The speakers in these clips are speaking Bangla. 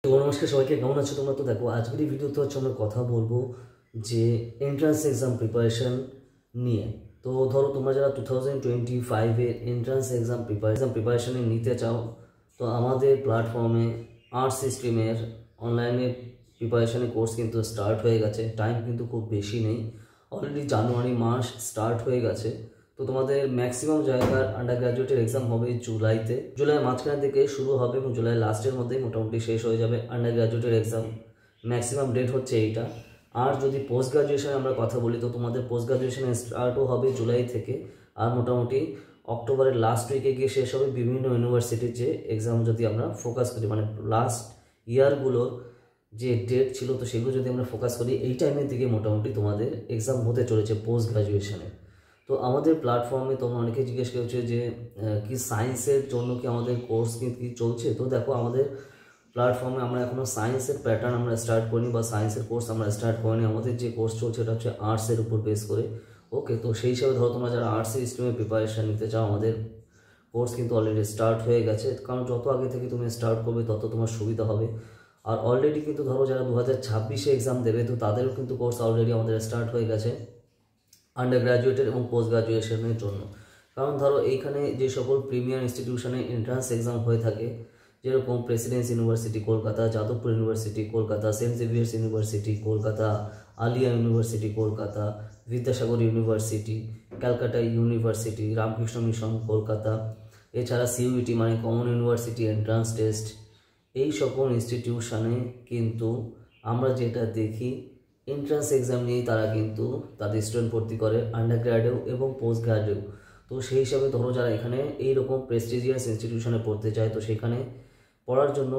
তো নমস্কার সবাইকে, কেমন আছো তোমরা? তো দেখো, আজকের এই ভিডিওতে হচ্ছে আমরা কথা বলবো যে এন্ট্রান্স এক্সাম প্রিপারেশন নিয়ে। তো ধরো তোমরা যারা 2025-এর এন্ট্রান্স এক্সাম প্রিপারেশনে নিতে চাও, তো আমাদের প্ল্যাটফর্মে আর্টস স্ট্রিমের অনলাইনে প্রিপারেশনের কোর্স কিন্তু স্টার্ট হয়ে গেছে। টাইম কিন্তু খুব বেশি নেই, অলরেডি জানুয়ারি মাস স্টার্ট হয়ে গেছে। তো তোমাদের ম্যাক্সিমাম জায়গার আন্ডার গ্র্যাজুয়েটের এক্সাম হবে জুলাইতে, জুলাই মাঝখানের দিকে শুরু হবে এবং জুলাই লাস্টের মধ্যেই মোটামুটি শেষ হয়ে যাবে আন্ডার গ্র্যাজুয়েটের এক্সাম। ম্যাক্সিমাম ডেট হচ্ছে এইটা। আর যদি পোস্ট গ্রাজুয়েশনে আমরা কথা বলি, তো তোমাদের পোস্ট গ্রাজুয়েশনে স্টার্টও হবে জুলাই থেকে, আর মোটামুটি অক্টোবরের লাস্ট উইকে গিয়ে শেষ হবে। বিভিন্ন ইউনিভার্সিটির যে এক্সাম যদি আমরা ফোকাস করি, মানে লাস্ট ইয়ারগুলোর যে ডেট ছিল, তো সেগুলো যদি আমরা ফোকাস করি, এই টাইমের দিকে মোটামুটি তোমাদের এক্সাম হতে চলেছে পোস্ট গ্রাজুয়েশনে। তো আমাদের প্ল্যাটফর্মে তোমরা অনেকে জিজ্ঞেস করছে যে কি সায়েন্সের জন্য কি আমাদের কোর্স কি চলছে? তো দেখো, আমাদের প্ল্যাটফর্মে আমরা এখনও সায়েন্সের প্যাটার্ন আমরা স্টার্ট করিনি বা সায়েন্সের কোর্স আমরা স্টার্ট করিনি। আমাদের যে কোর্স চলছে এটা হচ্ছে আর্টসের উপর বেস করে। ওকে, তো সেই হিসাবে ধরো তোমরা যারা আর্টসের স্ট্রিমে প্রিপারেশান নিতে চাও, আমাদের কোর্স কিন্তু অলরেডি স্টার্ট হয়ে গেছে। কারণ যত আগে থেকে তুমি স্টার্ট করবে তত তোমার সুবিধা হবে। আর অলরেডি কিন্তু ধরো যারা 2026-এ এক্সাম দেবে, তো তাদেরও কিন্তু কোর্স অলরেডি আমাদের স্টার্ট হয়ে গেছে আন্ডার গ্র্যাজুয়েটের এবং পোস্ট গ্রাজুয়েশনের জন্য। কারণ ধরো এইখানে যে সকল প্রিমিয়ার ইনস্টিটিউশনে এন্ট্রান্স এক্সাম হয়ে থাকে, যেরকম Presidency University Kolkata, Jadavpur University Kolkata, Saint Xavier's University Kolkata, Aliah University Kolkata, Vidyasagar University, Calcutta University, Ramakrishna Mission Kolkata, এছাড়া সিইউইটি মানে কমন ইউনিভার্সিটি এন্ট্রান্স টেস্ট, এই সকল ইনস্টিটিউশনে কিন্তু আমরা যেটা দেখি এন্ট্রান্স এক্সাম নিয়েই তারা কিন্তু তাদের স্টুডেন্ট ভর্তি করে আন্ডার গ্র্যাডেও এবং পোস্ট গ্র্যাডেও। তো সেই হিসাবে ধরো যারা এখানে এইরকম প্রেস্টিজিয়াস ইনস্টিটিউশনে পড়তে চায়, তো সেখানে পড়ার জন্য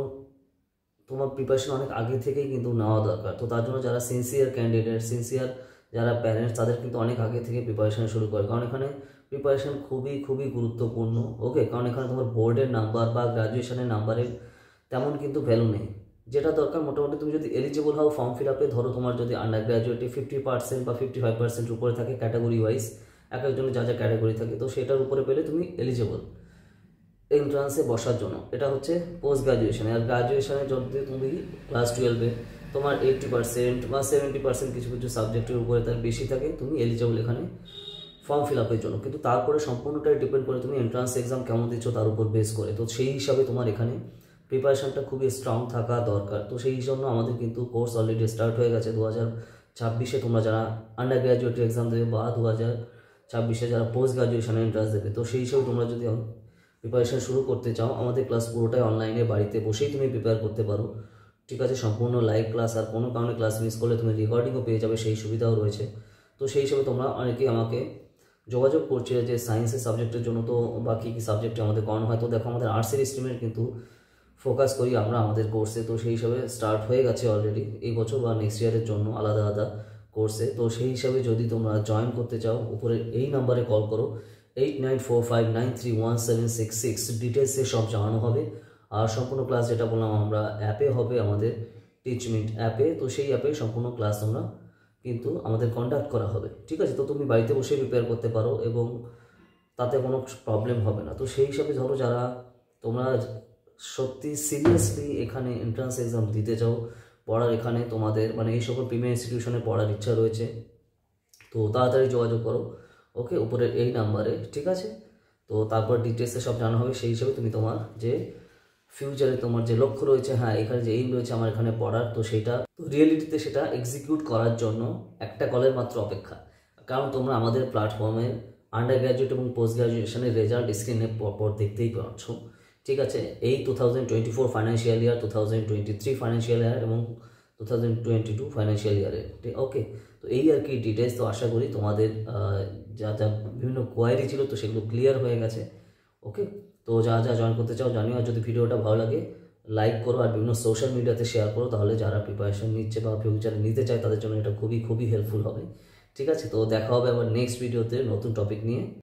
তোমার প্রিপারেশন অনেক আগে থেকেই কিন্তু নেওয়া দরকার। তো তার জন্য যারা সিনসিয়ার ক্যান্ডিডেট, সিনসিয়ার যারা প্যারেন্টস, তাদের কিন্তু অনেক আগে থেকে প্রিপারেশন শুরু করে। কারণ এখানে প্রিপারেশন খুবই খুবই গুরুত্বপূর্ণ। ওকে, কারণ এখানে তোমার বোর্ডের নাম্বার বা গ্রাজুয়েশনের নাম্বারের তেমন কিন্তু ভ্যালু নেই। যেটা দরকার, মোটামুটি তুমি যদি এলিজিবল হও ফর্ম ফিল আপে, ধরো তোমার যদি আন্ডার গ্র্যাজুয়েটে 50% বা 55% উপরে থাকে ক্যাটাগরি ওয়াইজ, এক একজনের যা যা ক্যাটাগরি থাকে, তো সেটার উপরে পেলে তুমি এলিজিবল এন্ট্রান্সে বসার জন্য। এটা হচ্ছে পোস্ট গ্রাজুয়েশনে। আর গ্রাজুয়েশনে যদি তুমি ক্লাস 12-এ তোমার 80% বা 70% কিছু কিছু সাবজেক্টের উপরে তার বেশি থাকে, তুমি এলিজিবল এখানে ফর্ম ফিল আপের জন্য। কিন্তু তারপরে সম্পূর্ণটাই ডিপেন্ড করে তুমি এন্ট্রান্স এক্সাম কেমন দিচ্ছ তার উপর বেস করে। তো সেই হিসাবে তোমার এখানে প্রিপারেশনটা খুবই স্ট্রং থাকা দরকার। তো সেই জন্য আমাদের কিন্তু কোর্স অলরেডি স্টার্ট হয়ে গেছে। 2026-এ তোমরা যারা আন্ডার গ্র্যাজুয়েটের এক্সাম দেবে বা 2026-এ যারা পোস্ট গ্রাজুয়েশনে এন্ট্রান্স দেবে, তো সেই হিসাবে তোমরা যদি প্রিপারেশন শুরু করতে চাও, আমাদের ক্লাস পুরোটাই অনলাইনে, বাড়িতে বসেই তুমি প্রিপেয়ার করতে পারো। ঠিক আছে, সম্পূর্ণ লাইভ ক্লাস, আর কোনো কারণে ক্লাস মিস করলে তুমি রেকর্ডিংও পেয়ে যাবে, সেই সুবিধাও রয়েছে। তো সেই হিসাবে তোমরা অনেকেই আমাকে যোগাযোগ করছে যে সায়েন্সের সাবজেক্টের জন্য তো বা কী কী সাবজেক্টে আমাদের করানো হয়। তো দেখো, আমাদের আর্টসের স্ট্রিমের কিন্তু ফোকাস করি আমরা আমাদের কোর্সে। তো সেই হিসাবে স্টার্ট হয়ে গেছে অলরেডি এই বছর বা নেক্সট ইয়ারের জন্য আলাদা আলাদা কোর্সে। তো সেই হিসাবে যদি তোমরা জয়েন করতে চাও, উপরে এই নাম্বারে কল করো 8945931766, ডিটেলসে সব জানানো হবে। আর সম্পূর্ণ ক্লাস যেটা বললাম আমরা অ্যাপে হবে, আমাদের টিচমিট অ্যাপে। তো সেই অ্যাপে সম্পূর্ণ ক্লাস তোমরা কিন্তু আমাদের কন্ডাক্ট করা হবে। ঠিক আছে, তো তুমি বাড়িতে বসে প্রিপেয়ার করতে পারো এবং তাতে কোনো প্রবলেম হবে না। তো সেই হিসাবে ধরো যারা তোমরা সত্যি সিরিয়াসলি এখানে এন্ট্রান্স এক্সাম দিতে চাও, পড়ার এখানে তোমাদের মানে এই সকল প্রিমিয়ার ইনস্টিটিউশনে পড়ার ইচ্ছা রয়েছে, তো তাড়াতাড়ি যোগাযোগ করো। ওকে, উপরের এই নাম্বারে। ঠিক আছে, তো তারপর ডিটেলসে সব জানা হবে। সেই হিসাবে তুমি তোমার যে ফিউচারে তোমার যে লক্ষ্য রয়েছে, হ্যাঁ এখানে যে এইম রয়েছে আমার এখানে পড়ার, তো সেটা রিয়েলিটিতে সেটা এক্সিকিউট করার জন্য একটা কলের মাত্র অপেক্ষা। কারণ তোমরা আমাদের প্ল্যাটফর্মের আন্ডার গ্র্যাজুয়েট এবং পোস্ট গ্র্যাজুয়েশনের রেজাল্ট স্ক্রিনে পরপর দেখতেই পাচ্ছ। ঠিক আছে, এই 2024 ফাইন্যান্সিয়াল ইয়ার, 2023 ফাইন্যান্সিয়াল ইয়ার এবং 2022 ফাইন্যান্সিয়াল ইয়ারে। ঠিক, ওকে, তো এই আর কি ডিটেলস। তো আশা করি তোমাদের যা যা বিভিন্ন কোয়ারি ছিল, তো সেগুলো ক্লিয়ার হয়ে গেছে। ওকে, তো যা যা জয়েন করতে চাও জানিও। আর যদি ভিডিওটা ভালো লাগে লাইক করো আর বিভিন্ন সোশ্যাল মিডিয়াতে শেয়ার করো, তাহলে যারা প্রিপারেশন নিচ্ছে বা ফিউচারে নিতে চায় তাদের জন্য এটা খুবই খুবই হেল্পফুল হবে। ঠিক আছে, তো দেখা হবে আবার নেক্সট ভিডিওতে নতুন টপিক নিয়ে।